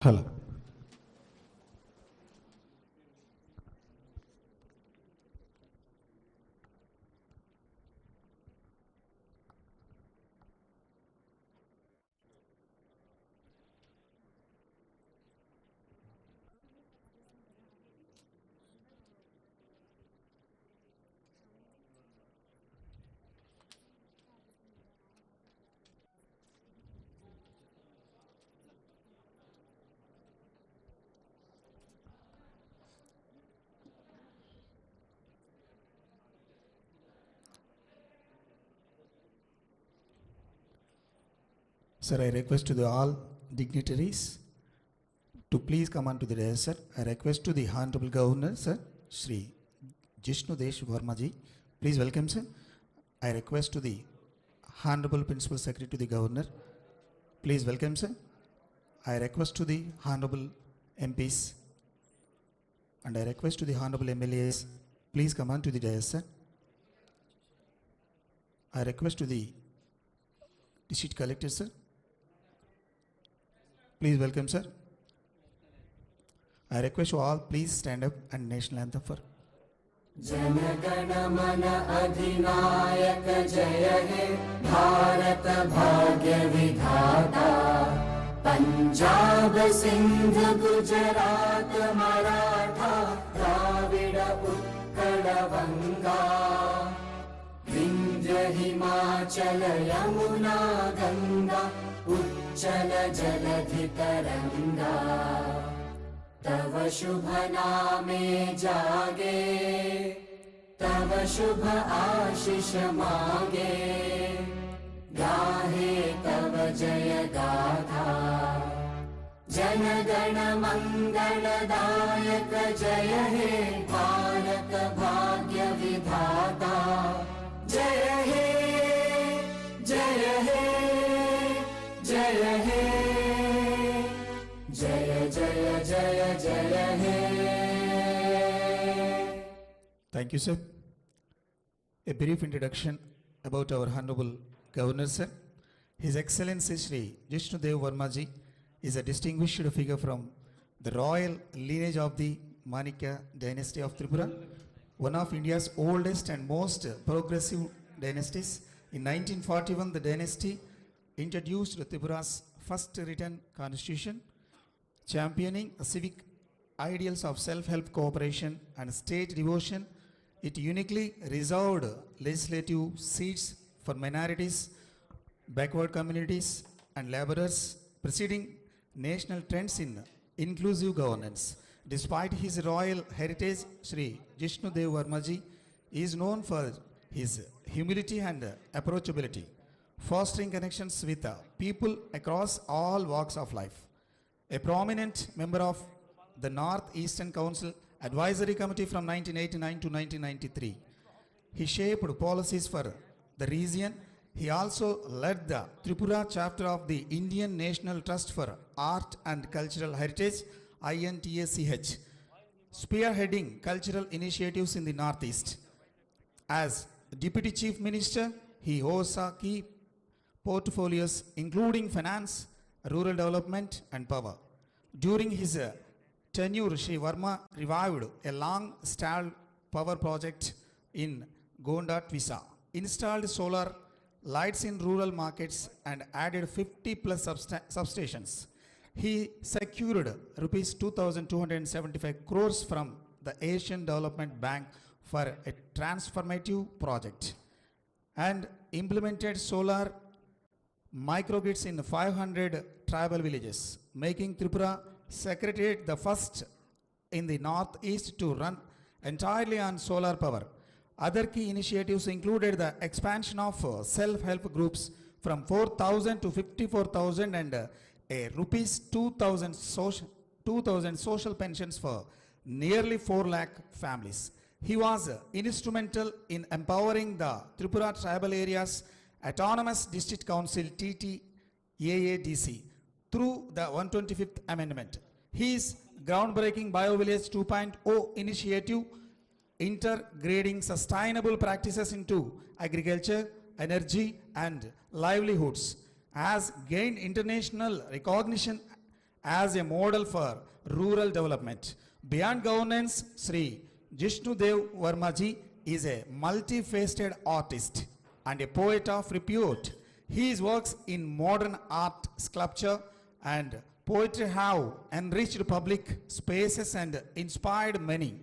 Hello. Sir, I request to the all dignitaries to please come on to the dais, sir. I request to the Hon'ble Governor, sir, Shri Jishnu Varma ji. Please welcome, sir. I request to the Hon'ble Principal Secretary to the Governor. Please welcome, sir. I request to the Hon'ble MPs and I request to the Hon'ble MLAs. Please come on to the dais, sir. I request to the District Collector, sir. Please welcome, sir. I request you all, please stand up and national anthem for. जनगण मन अधिनायक जय हे भारत भाग्य विधाता पंजाब सिंध गुजरात मराठा द्राविड उत्कल बंगा विंध्य हिमाचल यमुना गंगा उच्चल जलधि तरंगा तव शुभ नामे जागे तव शुभ आशीष मांगे गाहे तव जय गाथा जन गण मंगल दायक जय हे भारत भाग्य विधाता जय हे जय हे जय हे जय जय जय जय हे. Thank you, sir. A brief introduction about our Honorable Governor, sir. His Excellency Shri Jishnu Varma ji is a distinguished figure from the royal lineage of the Manikya dynasty of Tripura, one of India's oldest and most progressive dynasties. In 1941, the dynasty introduced Tripura's first written constitution, championing civic ideals of self-help cooperation and state devotion. It uniquely reserved legislative seats for minorities, backward communities and laborers, preceding national trends in inclusive governance. Despite his royal heritage, Shri Jishnu Varma ji is known for his humility and approachability, fostering connections with people across all walks of life. A prominent member of the North Eastern Council Advisory Committee from 1989 to 1993. He shaped policies for the region. He also led the Tripura chapter of the Indian National Trust for Art and Cultural Heritage, INTACH, spearheading cultural initiatives in the Northeast. As Deputy Chief Minister, he holds key portfolios including finance, rural development and power. During his tenure, Shri Varma revived a long-stalled power project in Gonda, Twisa, installed solar lights in rural markets and added 50 plus substations. He secured rupees 2,275 crores from the Asian Development Bank for a transformative project and implemented solar microgrids in 500 tribal villages, making Tripura Secretariat the first in the Northeast to run entirely on solar power. Other key initiatives included the expansion of self-help groups from 4,000 to 54,000 and a rupees 2,000 social pensions for nearly 4 lakh families. He was instrumental in empowering the Tripura tribal areas Autonomous District Council TTAADC through the 125th Amendment. His groundbreaking BioVillage 2.0 initiative, integrating sustainable practices into agriculture, energy and livelihoods, has gained international recognition as a model for rural development. Beyond governance, Sri Jishnu Dev Varma ji is a multifaceted artist and a poet of repute. His works in modern art, sculpture, and poetry have enriched public spaces and inspired many.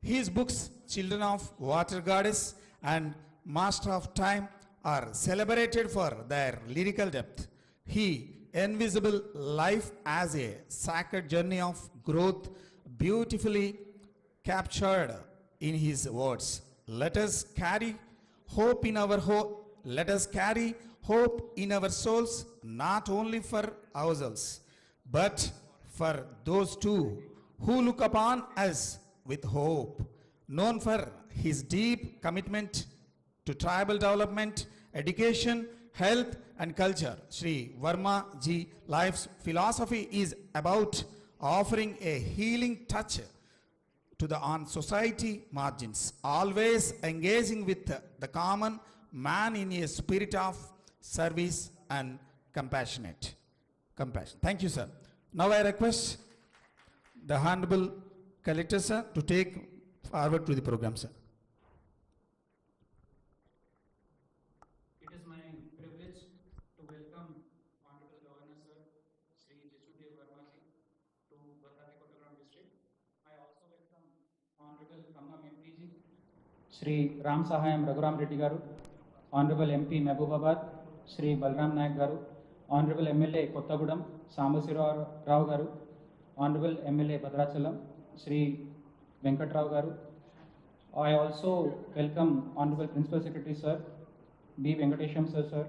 His books, Children of Water Goddess and Master of Time, are celebrated for their lyrical depth. He invisible life as a sacred journey of growth, beautifully captured in his words. Let us carry hope in our hope. Let us carry hope in our souls, not only for ourselves, but for those too who look upon us with hope. Known for his deep commitment to tribal development, education, health, and culture, Sri Varma ji life's philosophy is about offering a healing touch to the on society margins, always engaging with the common man in a spirit of service and compassion. Thank you, sir. Now I request the Hon'ble Collector, sir, to take forward to the program, sir. It is my privilege to welcome Honorable Governor Sir Sri Jishnu Dev Varma ji to Bhadrati Kottagram district. I also welcome Honorable Khammam MP ji, Sri Ram Sahayam Raghuram Reddy Garu, Honorable MP Mehbubabad, Sri Balram Nayak Garu, Honorable MLA Kottagudam Sambasirao Rao Garu, Honorable MLA Bhadrachalam Sri Venkatrao Garu. I also welcome Honorable Principal Secretary Sir B. Venkatesham sir,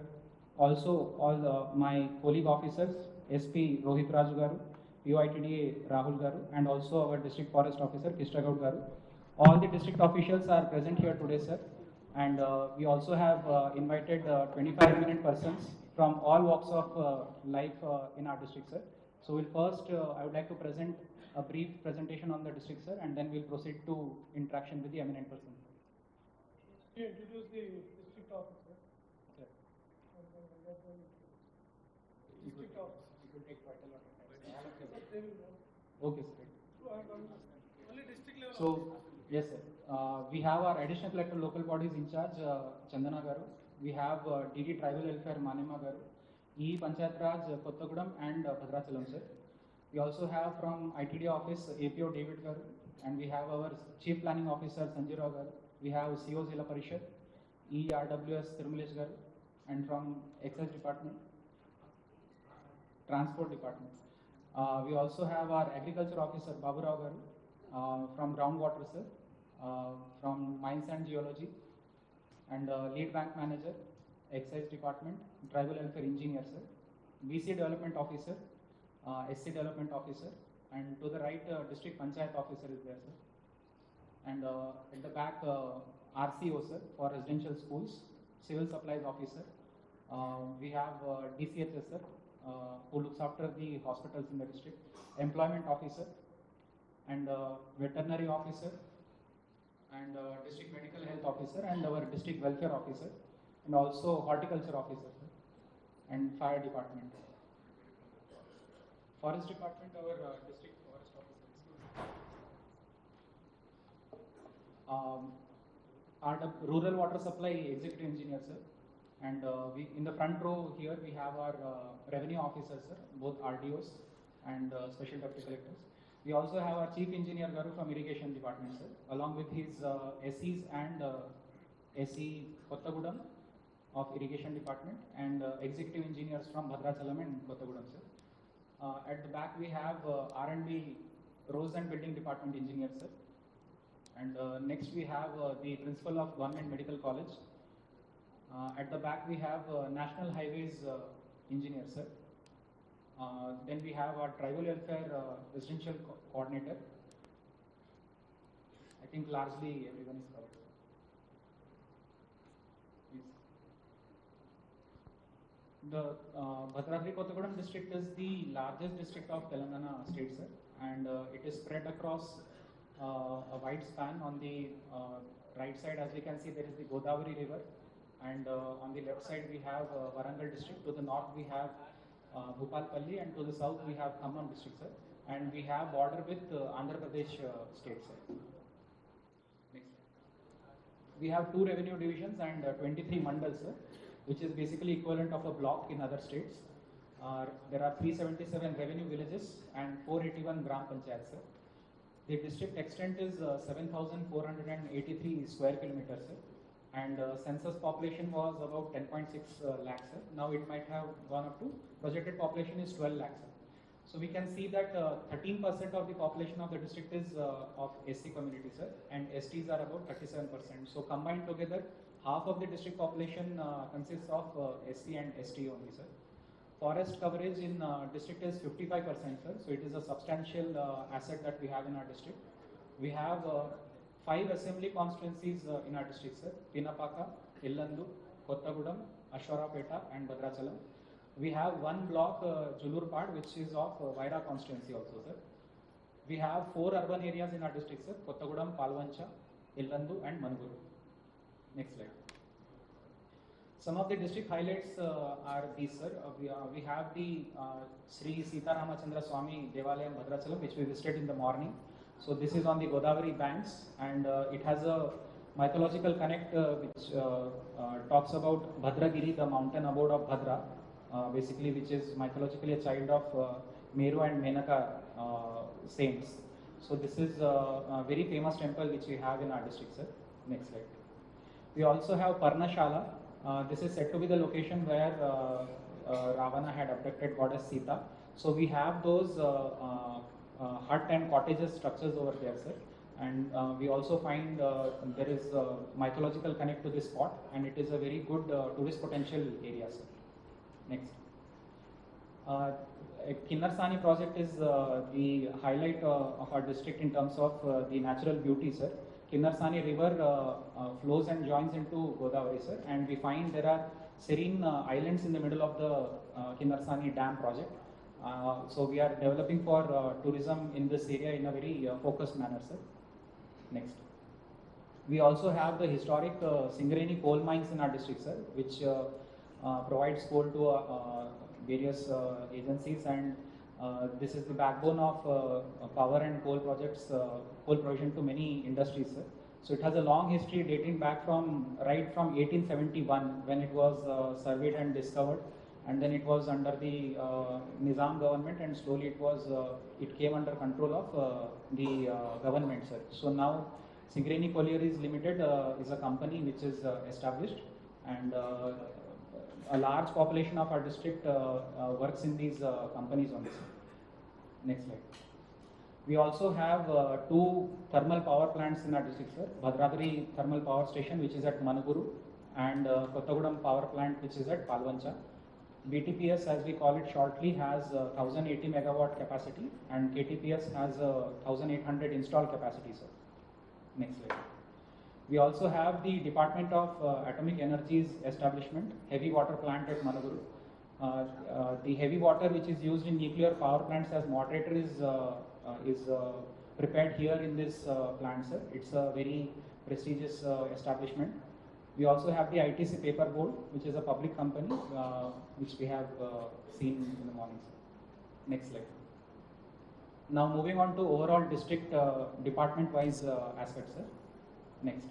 also all my colleague officers, SP Rohit Raju Garu, POITDA Rahul Garu, and also our District Forest Officer Kishagaud Garu. All the district officials are present here today, sir, and we also have invited 25 eminent persons from all walks of life in our district, sir. So we'll first, I would like to present a brief presentation on the district, sir, and then we'll proceed to interaction with the eminent persons. You introduce the district officer. Sir. District officer. It will take quite a lot of time. They will know. Okay, sir. Only district level. So, yes, sir. We have our additional collector local bodies in charge, Chandana Garu. We have DD Tribal Welfare Manema Garu, E Panchayat Raj Kottagudam and Bhadrachalam, sir. We also have from ITD office APO David Garu, and we have our Chief Planning Officer Sanjay Rao Garu. We have CO Zilla Parishad, ERWS Tirumalesh Garu, and from Excise Department, Transport Department. We also have our Agriculture Officer Babu Rao Garu, from Groundwater, sir, from Mines and Geology, and Lead Bank Manager, Excise Department, Tribal Welfare Engineer, sir, BC Development Officer, SC Development Officer, and to the right, District Panchayat Officer is there, sir. And at the back, RCO, sir, for residential schools, Civil Supplies Officer. We have DCHS, sir, who looks after the hospitals in the district, Employment Officer, and Veterinary Officer, and District Medical Health Officer, and our District Welfare Officer, and also Horticulture Officer, sir, and Fire Department. Forest Department, our District Forest Officer. Our Rural Water Supply Executive Engineer, sir. And we in the front row here we have our revenue officers, sir, both RDOs and special deputy collectors. We also have our chief engineer Garu from irrigation department, sir, along with his SEs and SE Kottagudam of irrigation department, and executive engineers from Bhadrachalam and Kottagudam, sir. At the back we have R&D Roads and Building Department engineer, sir. And next we have the principal of Government Medical College. At the back we have National Highways engineer, sir. Then we have our Tribal Welfare Residential Coordinator. I think largely everyone is covered. Yes. The Bhadrati Kottagudam district is the largest district of Telangana state, sir, and it is spread across a wide span. On the right side, as we can see, there is the Godavari river, and on the left side we have Warangal district. To the north we have Bhupalpalli, and to the south we have Khammam district, sir. And we have border with Andhra Pradesh state, sir. Next. We have 2 revenue divisions and 23 mandals, sir, which is basically equivalent of a block in other states. There are 377 revenue villages and 481 gram panchayats, sir. The district extent is 7,483 square kilometers, sir. And census population was about 10.6 lakhs, sir. Now it might have gone up to, projected population is 12 lakhs, sir. So we can see that 13% of the population of the district is of SC community, sir, and STs are about 37%. So combined together, half of the district population consists of SC and ST only, sir. Forest coverage in district is 55%, sir. So it is a substantial asset that we have in our district. We have 5 assembly constituencies in our district, sir. Pinapaka, Illandu, Kottagudam, Ashwarapeta and Bhadrachalam. We have 1 block, Julurpad, which is of Vaira constituency also, sir. We have 4 urban areas in our district, sir. Kottagudam, Palvancha, Illandu and Manuguru. Next slide. Some of the district highlights are these, sir. We have the Sri Sita Ramachandra Swami Devalayam Bhadrachalam, which we visited in the morning. So this is on the Godavari banks, and it has a mythological connect which talks about Bhadragiri, the mountain abode of Bhadra, basically, which is mythologically a child of Meru and Menaka saints. So this is a very famous temple which we have in our district, sir. Next slide. We also have Parnashala. This is said to be the location where Ravana had abducted goddess Sita. So we have those hut and cottages structures over there, sir. And we also find there is a mythological connect to this spot, and it is a very good tourist potential area, sir. Next. Kinnarsani project is the highlight of our district in terms of the natural beauty, sir. Kinnarsani river flows and joins into Godavari, sir, and we find there are serene islands in the middle of the Kinnarsani dam project. So we are developing for tourism in this area in a very focused manner, sir. Next. We also have the historic Singareni coal mines in our district, sir, which provides coal to various agencies, and this is the backbone of power and coal projects, coal provision to many industries, sir. So it has a long history dating back from 1871 when it was surveyed and discovered, and then it was under the Nizam government, and slowly it came under control of the government, sir. So now Singareni Collieries Limited is a company which is established, and a large population of our district works in these companies only, sir. Next slide. We also have 2 thermal power plants in our district, sir. Bhadradri Thermal Power Station, which is at Manuguru, and Kottagudam Power Plant, which is at Palvancha. BTPS, as we call it shortly, has 1080 megawatt capacity, and KTPS has 1800 installed capacity, sir. Next slide. We also have the Department of Atomic Energy's establishment, heavy water plant at Manuguru. The heavy water which is used in nuclear power plants as moderator is prepared here in this plant, sir. It's a very prestigious establishment. We also have the ITC Paper Board, which is a public company, which we have seen in the morning, sir. Next slide. Now moving on to overall district department-wise aspects, sir. Next.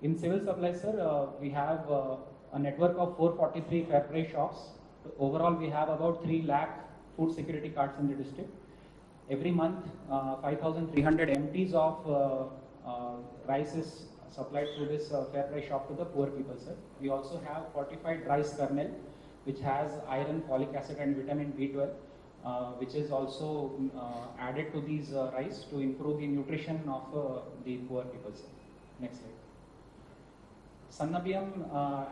In civil supplies, sir, we have a network of 443 fair price shops. Overall, we have about 3 lakh food security cards in the district. Every month, 5,300 MTs of rice is supplied through this fair price shop to the poor people, sir. We also have fortified rice kernel, which has iron, folic acid and vitamin B12, which is also added to these rice to improve the nutrition of the poor people, sir. Next slide. Sannabiyam,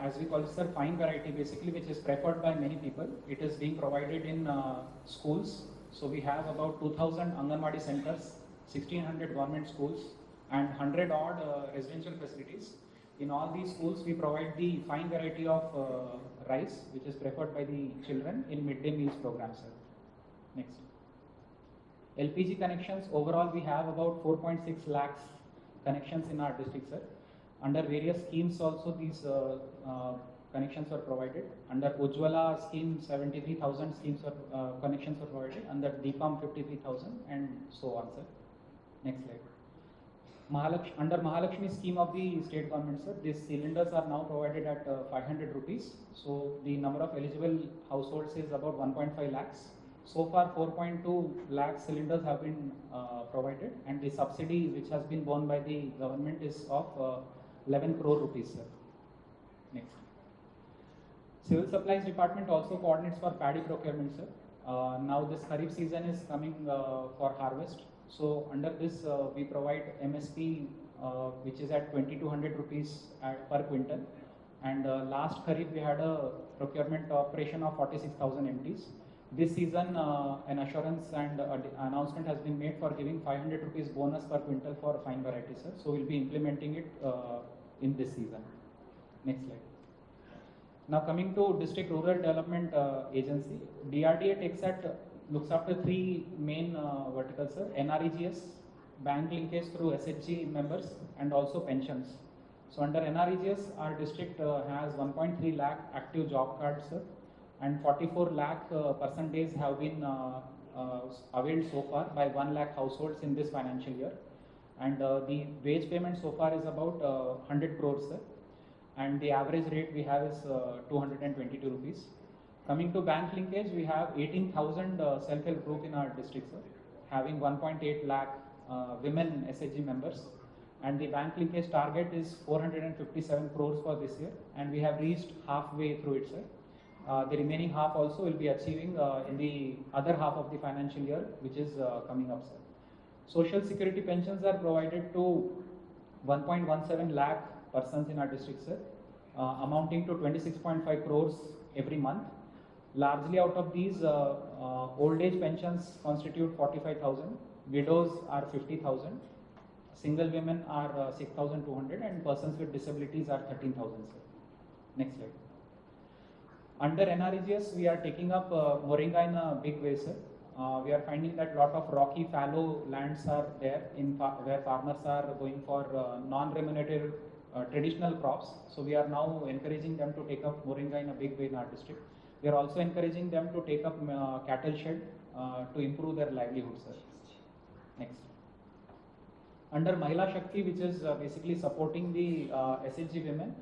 as we call it, sir, fine variety basically, which is preferred by many people. It is being provided in schools. So we have about 2,000 Anganwadi centers, 1,600 government schools, and 100 odd residential facilities. In all these schools, we provide the fine variety of rice, which is preferred by the children in midday meals programs, sir. Next. LPG connections, overall we have about 4.6 lakhs connections in our district, sir. Under various schemes also, these connections were provided. Under Ujjwala scheme, 73,000 connections were provided. Under Deepam, 53,000, and so on, sir. Next slide. Under Mahalakshmi scheme of the state government, sir, these cylinders are now provided at 500 rupees. So the number of eligible households is about 1.5 lakhs. So far, 4.2 lakh cylinders have been provided, and the subsidy which has been borne by the government is of 11 crore rupees, sir. Next. Civil Supplies Department also coordinates for paddy procurement, sir. Now this Kharif season is coming for harvest. So under this we provide MSP which is at 2200 rupees per quintal, and last Kharif we had a procurement operation of 46,000 MTs. This season an assurance and announcement has been made for giving 500 rupees bonus per quintal for fine varieties, sir. So we'll be implementing it in this season. Next slide. Now coming to District Rural Development Agency, DRDA looks after three main verticals, sir: NREGS, bank linkage through SHG members, and also pensions. So under NREGS, our district has 1.3 lakh active job cards, sir, and 44 lakh person days have been availed so far by 1 lakh households in this financial year. And the wage payment so far is about 100 crores, sir. And the average rate we have is 222 rupees. Coming to bank linkage, we have 18,000 self-help group in our district, sir, having 1.8 lakh women SHG members, and the bank linkage target is 457 crores for this year, and we have reached halfway through it, sir. The remaining half also will be achieving in the other half of the financial year, which is coming up, sir. Social security pensions are provided to 1.17 lakh persons in our district, sir, amounting to 26.5 crores every month. Largely out of these, old age pensions constitute 45,000, widows are 50,000, single women are 6,200, and persons with disabilities are 13,000, sir. Next slide. Under NREGS, we are taking up moringa in a big way, sir. We are finding that lot of rocky fallow lands are there where farmers are going for non-remunerative traditional crops. So we are now encouraging them to take up moringa in a big way in our district. We are also encouraging them to take up cattle shed to improve their livelihood, sir. Next. Under Mahila Shakti, which is basically supporting the SHG women,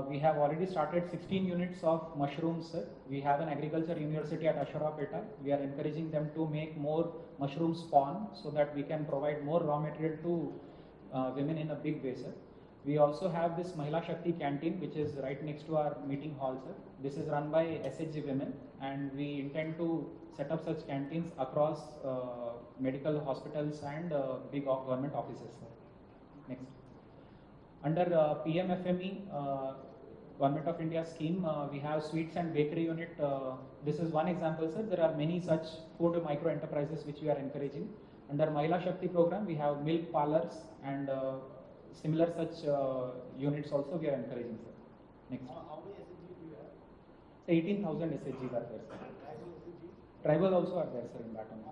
we have already started 16 units of mushrooms, sir. We have an agriculture university at Asharapeta. We are encouraging them to make more mushroom spawn so that we can provide more raw material to women in a big way, sir. We also have this Mahila Shakti canteen, which is right next to our meeting hall, sir. This is run by SHG women, and we intend to set up such canteens across medical hospitals and big government offices, sir. Next. Under PMFME, Government of India scheme, we have sweets and bakery unit. This is one example, sir. There are many such food micro enterprises which we are encouraging. Under Mahila Shakti program, we have milk parlors and similar such units also we are encouraging, sir. Next. How many SHG do you have? 18,000 SHGs are there, sir. Tribal also are there, sir, in that one.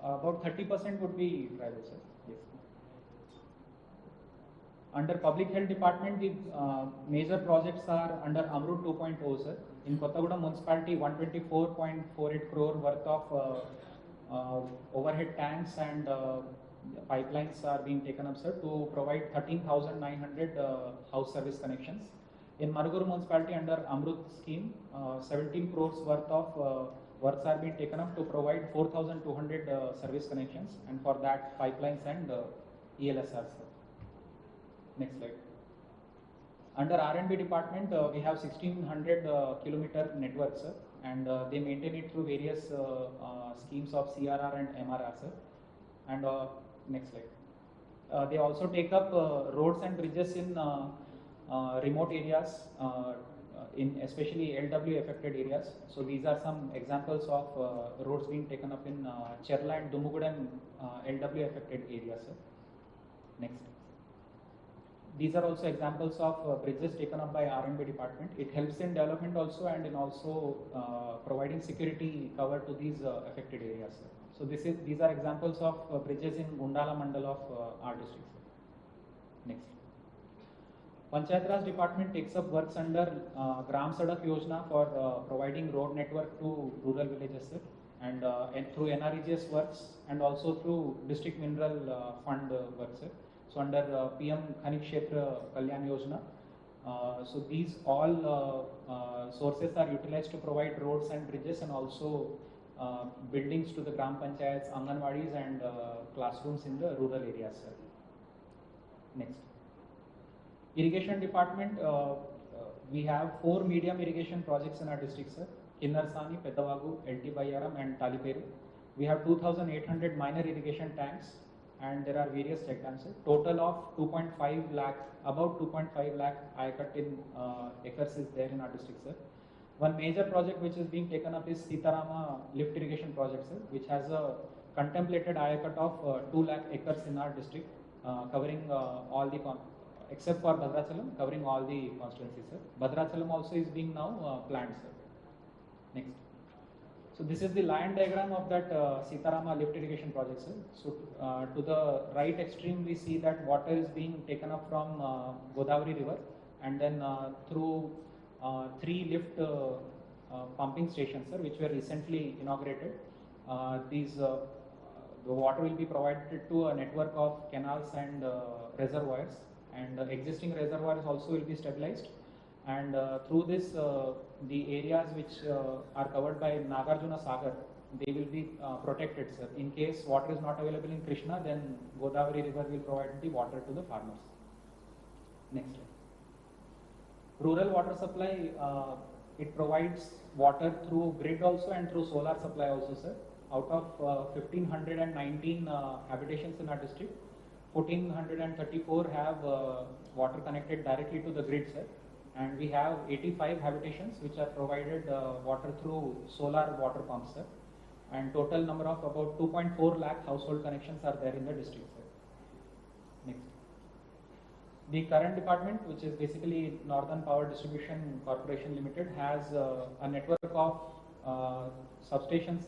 About 30% would be tribal, sir. Yes. Under Public Health Department, the major projects are under Amrut 2.0, sir. In Kottagudem Municipality, 124.48 crore worth of overhead tanks and pipelines are being taken up, sir, to provide 13,900 house service connections. In Maruguru Municipality, under Amrut scheme, 17 crores worth of works are being taken up to provide 4,200 service connections, and for that pipelines and ELSRs, sir. Next slide. Under R&B department, we have 1600 kilometer network, sir, and they maintain it through various schemes of CRR and MRR, sir. And next slide. They also take up roads and bridges in remote areas, in especially LW affected areas. So these are some examples of roads being taken up in Cherla and Dumugudem LW affected areas, sir. Next. These are also examples of bridges taken up by R&B department. It helps in development also and in also providing security cover to these affected areas, sir. So these are examples of bridges in Gundala Mandal of our district, sir. Next. Panchayat Raj department takes up works under Gram Sadak Yojana for providing road network to rural villages, sir, and through NREGS works and also through district mineral fund works, sir. So under PM Khanik Kshetra Kalyan Yojana, so these all sources are utilized to provide roads and bridges and also buildings to the Gram Panchayats, Anganwadis and classrooms in the rural areas, sir. Next. Irrigation department, we have 4 medium irrigation projects in our district, sir. Kinnarsani, Pedavagu, LT Bayaram and Taliperu. We have 2,800 minor irrigation tanks and there are various check dams, sir. Total of 2.5 lakh, about 2.5 lakh ayakat in acres is there in our district, sir. One major project which is being taken up is Sitarama lift irrigation project, sir, which has a contemplated ayakat of 2 lakh acres in our district, covering all the except for Bhadrachalam, covering all the constituencies, sir. Bhadrachalam also is being now planned, sir. Next. So this is the line diagram of that Sitarama lift irrigation project, sir. So to the right extreme, we see that water is being taken up from Godavari river and then through 3 lift pumping stations, sir, which were recently inaugurated. The water will be provided to a network of canals and reservoirs, and existing reservoirs also will be stabilized. And through this, the areas which are covered by Nagarjuna Sagar, they will be protected, sir. In case water is not available in Krishna, then Godavari river will provide the water to the farmers. Next slide. Rural water supply, it provides water through grid also and through solar supply also, sir. Out of 1,519 habitations in our district, 1,434 have water connected directly to the grid, sir. And we have 85 habitations which are provided water through solar water pumps, sir. And total number of about 2.4 lakh household connections are there in the district, sir. Next. The current department, which is basically Northern Power Distribution Corporation Limited, has a network of substations,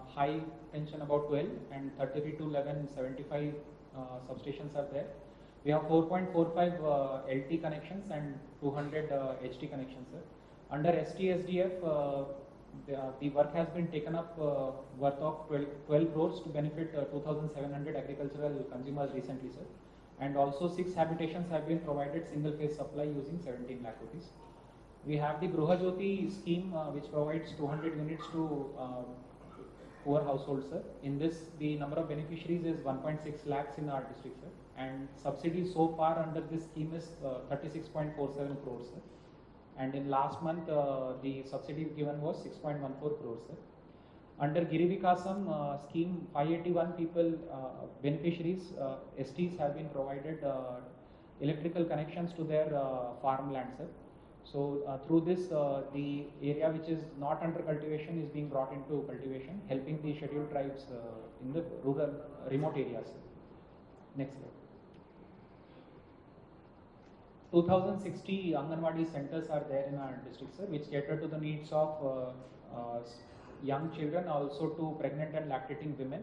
high tension about 12 and 33 to 11, 75 substations are there. We have 4.45 LT connections and 200 HT connections, sir. Under STSDF, the work has been taken up worth of 12 crores to benefit 2,700 agricultural consumers recently, sir. And also 6 habitations have been provided single phase supply using 17 lakh rupees. We have the Gruha Jyoti scheme which provides 200 units to poor households, sir. In this, the number of beneficiaries is 1.6 lakhs in our district, sir. And subsidy so far under this scheme is 36.47 crores, sir. And in last month, the subsidy given was 6.14 crores, sir. Under Girivikasam scheme, 581 people, beneficiaries, STs have been provided electrical connections to their farmland, sir. So through this, the area which is not under cultivation is being brought into cultivation, helping the scheduled tribes in the rural, remote areas, sir. Next slide. 2,060 Anganwadi centers are there in our district, sir, which cater to the needs of young children, also to pregnant and lactating women,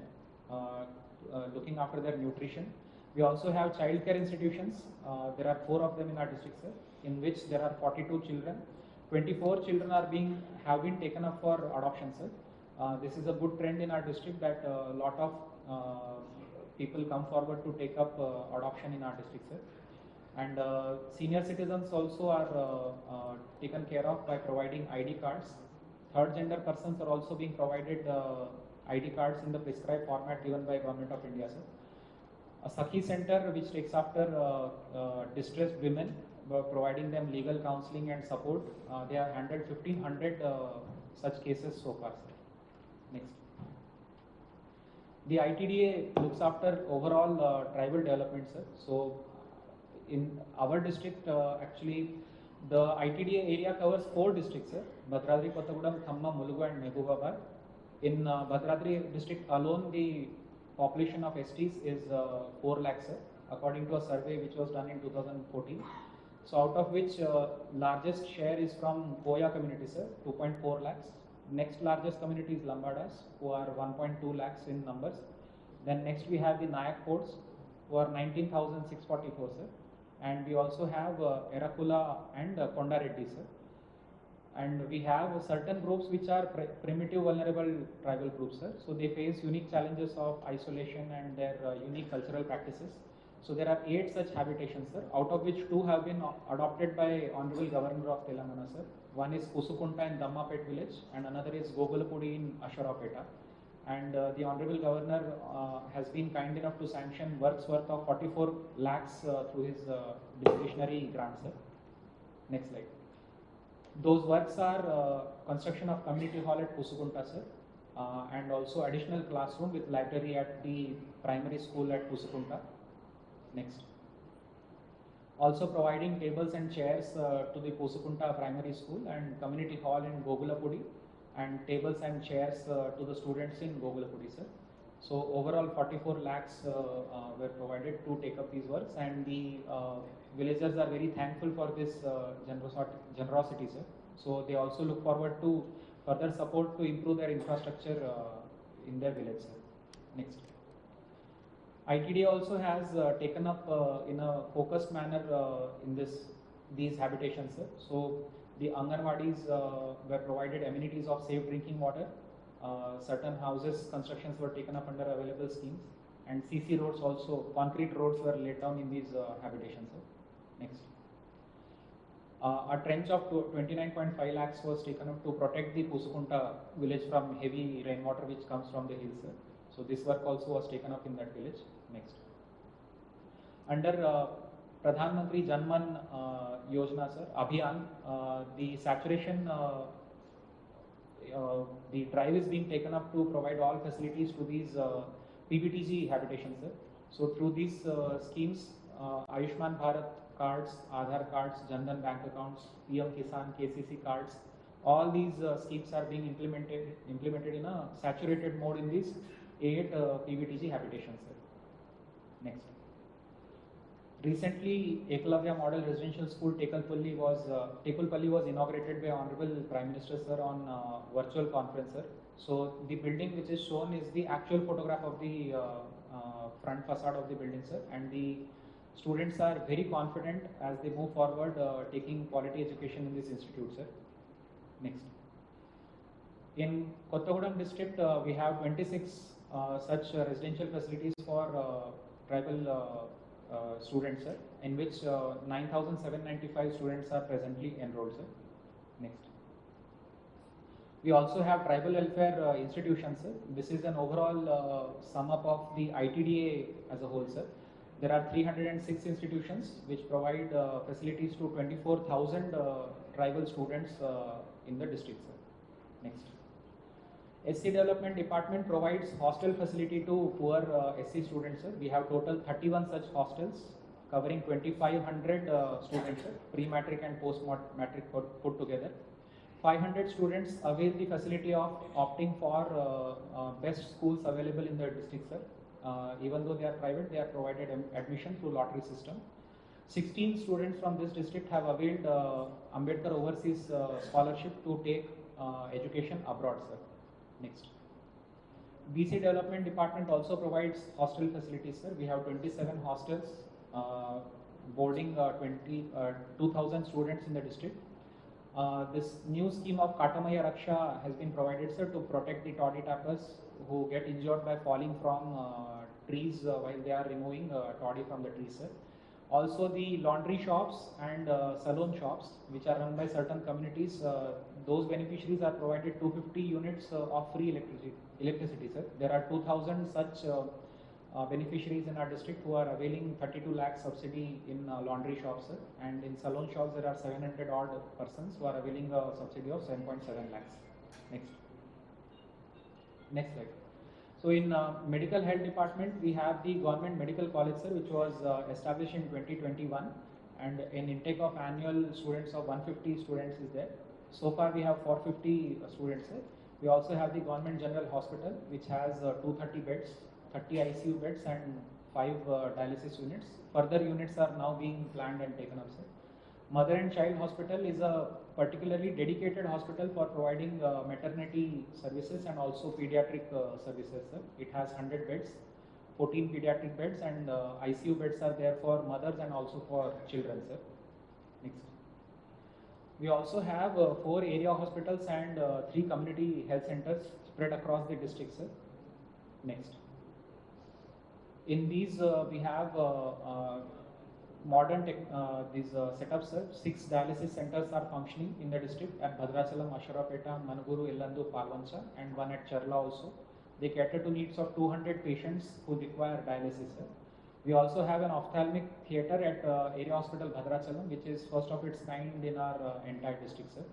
looking after their nutrition. We also have child care institutions. There are 4 of them in our district, sir, in which there are 42 children. 24 children have been taken up for adoption, sir. This is a good trend in our district that a lot of people come forward to take up adoption in our district, sir. And senior citizens also are taken care of by providing ID cards. Third gender persons are also being provided ID cards in the prescribed format given by Government of India, sir. A Sakhi center which takes after distressed women, providing them legal counseling and support. They have handled 1,500 such cases so far, sir. Next. The ITDA looks after overall tribal development, sir. So in our district, actually, the ITDA area covers 4 districts, sir. Bhadradri, Kottagudem, Khamma, Mulugu and Mehbubabad. In Bhadradri district alone, the population of STs is 4 lakhs, sir, according to a survey which was done in 2014. So out of which largest share is from Koya community, sir, 2.4 lakhs. Next largest community is Lambadas, who are 1.2 lakhs in numbers. Then next we have the Nayak Forts, who are 19,644, sir. and we also have Erakula and Kondareddy, sir. And we have certain groups which are primitive vulnerable tribal groups, sir. So they face unique challenges of isolation and their unique cultural practices. So there are 8 such habitations, sir, out of which 2 have been adopted by Honorable Governor of Telangana, sir. One is Pusukunta in Dammapet village and another is Gogulapudi in Asharapeta. And the Honorable Governor has been kind enough to sanction works worth of 44 lakhs through his discretionary grant, sir. Next slide. Those works are construction of community hall at Pusukunta, sir, and also additional classroom with library at the primary school at Pusukunta. Next. Also providing tables and chairs to the Pusukunta primary school and community hall in Gogulapudi, and tables and chairs to the students in Gogulapudi, sir. So overall 44 lakhs were provided to take up these works, and the villagers are very thankful for this generosity, sir. So they also look forward to further support to improve their infrastructure in their village, sir. Next. ITD also has taken up in a focused manner in these habitations, sir. So the Anganwadis were provided amenities of safe drinking water. Certain houses constructions were taken up under available schemes, and CC roads also, concrete roads were laid down in these habitations, sir. Next. A trench of 29.5 lakhs was taken up to protect the Pusukunta village from heavy rainwater which comes from the hills, sir. So this work also was taken up in that village. Next. Under Pradhan Mantri Janman Yojana, sir, Abhiyan, the saturation, the drive is being taken up to provide all facilities to these PBTG habitations, sir. So through these schemes, Ayushman Bharat cards, Aadhaar cards, Jandan bank accounts, PM Kisan, KCC cards, all these schemes are being implemented in a saturated mode in these 8 PBTG habitations, sir. Next. Recently, Eklavya Model Residential School Tekalpalli was inaugurated by Honorable Prime Minister, sir, on virtual conference, sir. So the building which is shown is the actual photograph of the front facade of the building, sir, and the students are very confident as they move forward taking quality education in this institute, sir. Next. In Kottagudem district, we have 26 such residential facilities for tribal students, sir, in which 9,795 students are presently enrolled, sir. Next. We also have tribal welfare institutions, sir. This is an overall sum up of the ITDA as a whole, sir. There are 306 institutions which provide facilities to 24,000 tribal students in the district, sir. Next. SC Development Department provides hostel facility to poor SC students, sir. We have total 31 such hostels covering 2,500 students, sir, pre-matric and post-matric put together. 500 students avail the facility of opting for best schools available in the district, sir. Even though they are private, they are provided admission through lottery system. 16 students from this district have availed Ambedkar Overseas Scholarship to take education abroad, sir. Next. BC Development Department also provides hostel facilities, sir. We have 27 hostels boarding 2,000 students in the district. This new scheme of Katamaya Raksha has been provided, sir, to protect the toddy tappers who get injured by falling from trees while they are removing toddy from the trees, sir. Also the laundry shops and salon shops which are run by certain communities, those beneficiaries are provided 250 units of free electricity, sir. There are 2,000 such beneficiaries in our district who are availing 32 lakh subsidy in laundry shops, sir. And in salon shops there are 700 odd persons who are availing a subsidy of 7.7 lakhs. Next. Next slide. So in medical health department, we have the government medical college, sir, which was established in 2021, and an intake of annual students of 150 students is there. So far we have 450 students, sir. We also have the government general hospital, which has 230 beds, 30 ICU beds and 5 dialysis units. Further units are now being planned and taken up, sir. Mother and Child Hospital is a particularly dedicated hospital for providing maternity services and also pediatric services, sir. It has 100 beds. 14 pediatric beds, and ICU beds are there for mothers and also for children, sir. Next. We also have 4 area hospitals and 3 community health centers spread across the district, sir. Next. In these, we have modern these setups, sir. 6 dialysis centers are functioning in the district at Bhadrachalam, Asharapeta, Manuguru, Illandu, Palvancha, and one at Charla also. They cater to needs of 200 patients who require dialysis, sir. We also have an ophthalmic theatre at Area Hospital Bhadrachalam, which is first of its kind in our entire district, sir.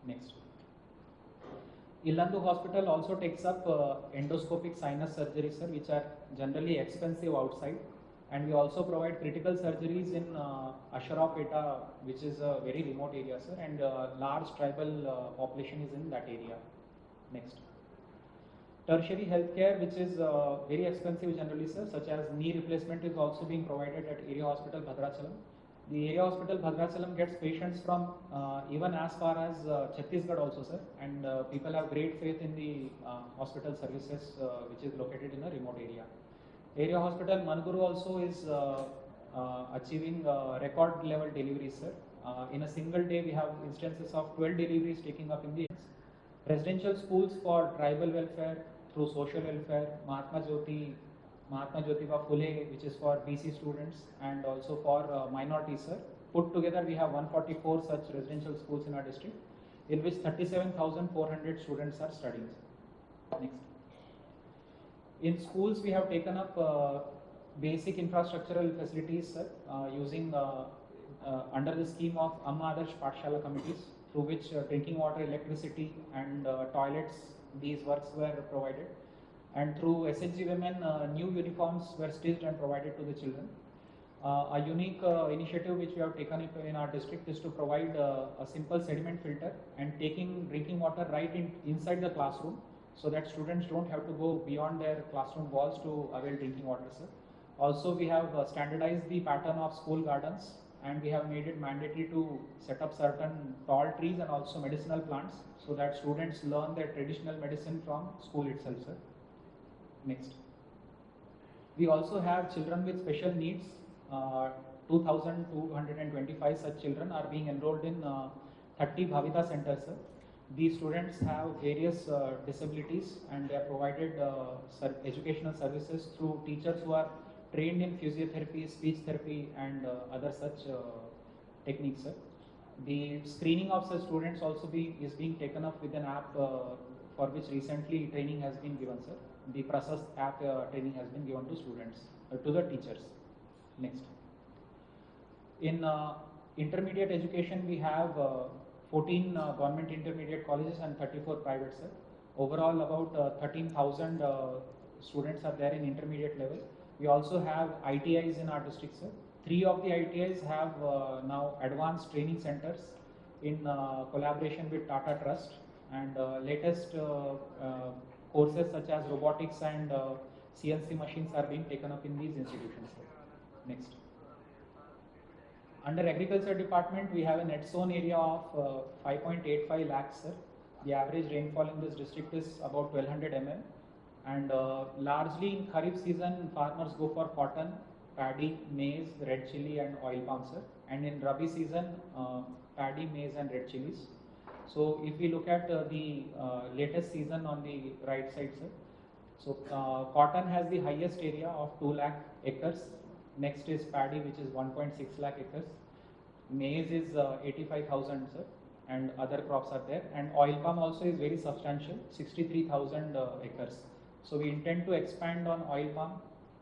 Next. Illandu Hospital also takes up endoscopic sinus surgery, sir, which are generally expensive outside. And we also provide critical surgeries in Asharapeta, which is a very remote area, sir, and large tribal population is in that area. Next. Tertiary healthcare, which is very expensive generally, sir, such as knee replacement is also being provided at Area Hospital Bhadrachalam. The Area Hospital Bhadrachalam gets patients from even as far as Chhattisgarh also, sir, and people have great faith in the hospital services which is located in a remote area. Area Hospital Manuguru also is achieving record level deliveries, sir. In a single day, we have instances of 12 deliveries taking up in the residential schools for tribal welfare through social welfare, Mahatma Jyotiba Phule, which is for BC students, and also for minorities, sir. Put together, we have 144 such residential schools in our district, in which 37,400 students are studying. Next. In schools, we have taken up basic infrastructural facilities, sir, using under the scheme of Amma Adarsh Pathshala committees, through which drinking water, electricity, and toilets, these works were provided. And through SHG women, new uniforms were stitched and provided to the children. A unique initiative which we have taken in our district is to provide a simple sediment filter and taking drinking water right inside the classroom, so that students don't have to go beyond their classroom walls to avail drinking water, sir. Also, we have standardized the pattern of school gardens, and we have made it mandatory to set up certain tall trees and also medicinal plants, so that students learn their traditional medicine from school itself, sir. Next. We also have children with special needs. 2,225 such children are being enrolled in 30 Bhavita centers, sir. These students have various disabilities, and they are provided educational services through teachers who are trained in physiotherapy, speech therapy, and other such techniques, sir. The screening of such students also is being taken up with an app for which recently training has been given, sir. The Prasast app training has been given to students, to the teachers. Next. In intermediate education, we have 14 government intermediate colleges and 34 private, sir. Overall, about 13,000 students are there in intermediate level. We also have ITIs in our district, sir. 3 of the ITIs have now advanced training centers in collaboration with Tata Trust, and latest courses such as robotics and CNC machines are being taken up in these institutions, sir. Next. Under agriculture department, we have a net sown area of 5.85 lakhs, sir. The average rainfall in this district is about 1200 mm, and largely in Kharif season, farmers go for cotton, paddy, maize, red chili, and oil palm, sir. And in Rabi season, paddy, maize, and red chilies. So if we look at the latest season on the right side, sir. So cotton has the highest area of 2 lakh acres. Next is paddy, which is 1.6 lakh acres. Maize is 85,000, sir, and other crops are there. And oil palm also is very substantial, 63,000 acres. So we intend to expand on oil palm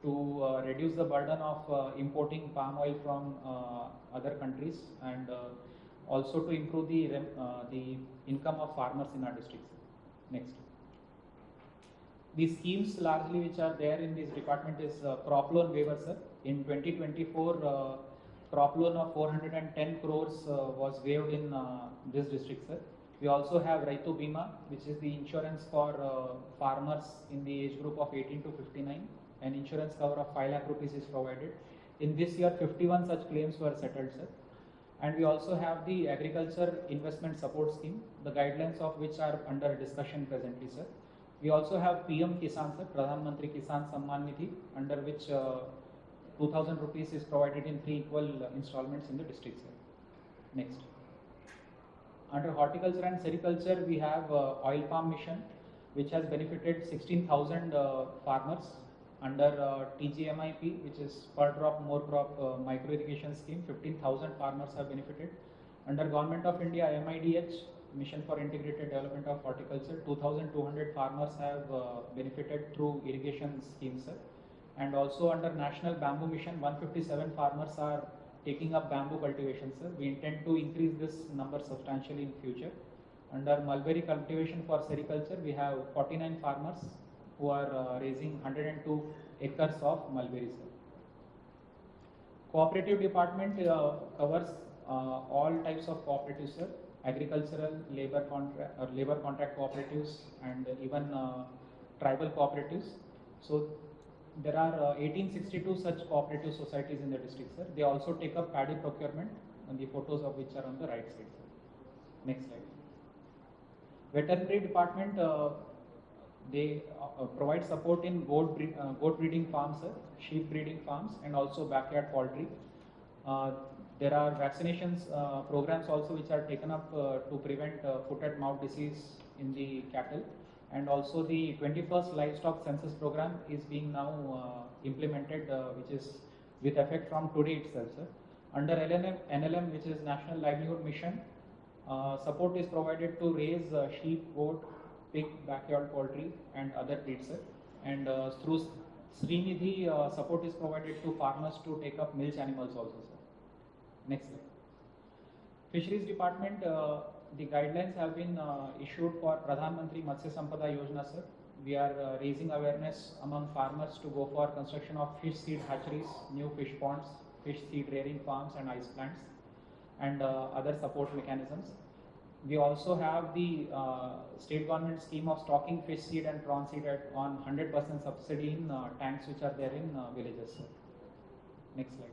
to reduce the burden of importing palm oil from other countries, and also to improve the income of farmers in our districts. Next. The schemes largely which are there in this department is crop loan waiver, sir. In 2024, crop loan of 410 crores was waived in this district, sir. We also have Raitu Bima, which is the insurance for farmers in the age group of 18 to 59. An insurance cover of 5 lakh rupees is provided. In this year, 51 such claims were settled, sir. And we also have the agriculture investment support scheme, the guidelines of which are under discussion presently, sir. We also have PM Kisan, sir, Pradhan Mantri Kisan Samman Nidhi, under which 2000 rupees is provided in 3 equal installments in the district, sir. Next. Under horticulture and sericulture, we have oil palm mission, which has benefited 16,000 farmers under TGMIP, which is per drop more crop micro irrigation scheme. 15,000 farmers have benefited. Under Government of India MIDH, Mission for Integrated Development of Horticulture, 2,200 farmers have benefited through irrigation schemes, sir. And also under National Bamboo Mission, 157 farmers are taking up bamboo cultivation, sir. We intend to increase this number substantially in future. Under mulberry cultivation for sericulture, we have 49 farmers who are raising 102 acres of mulberries, sir. Cooperative department covers all types of cooperatives, sir. Agricultural, labor contract cooperatives, and even tribal cooperatives. So there are 1862 such cooperative societies in the district, sir. They also take up paddy procurement, and the photos of which are on the right side, sir. Next slide. Veterinary department, they provide support in goat breeding farms, sir, sheep breeding farms, and also backyard poultry. There are vaccinations programs also which are taken up to prevent foot and mouth disease in the cattle, and also the 21st livestock census program is being now implemented, which is with effect from today itself, sir. Under NLM, which is National Livelihood Mission, support is provided to raise sheep, goat, pig, backyard poultry, and other breeds, sir. And through Srinidhi, support is provided to farmers to take up milch animals also, sir. Next slide. Fisheries department, the guidelines have been issued for Pradhan Mantri Matsya Sampada Yojana, sir. We are raising awareness among farmers to go for construction of fish seed hatcheries, new fish ponds, fish seed rearing farms, and ice plants, and other support mechanisms. We also have the state government scheme of stocking fish seed and prawn seed on 100% subsidy in tanks which are there in villages, sir. Next slide.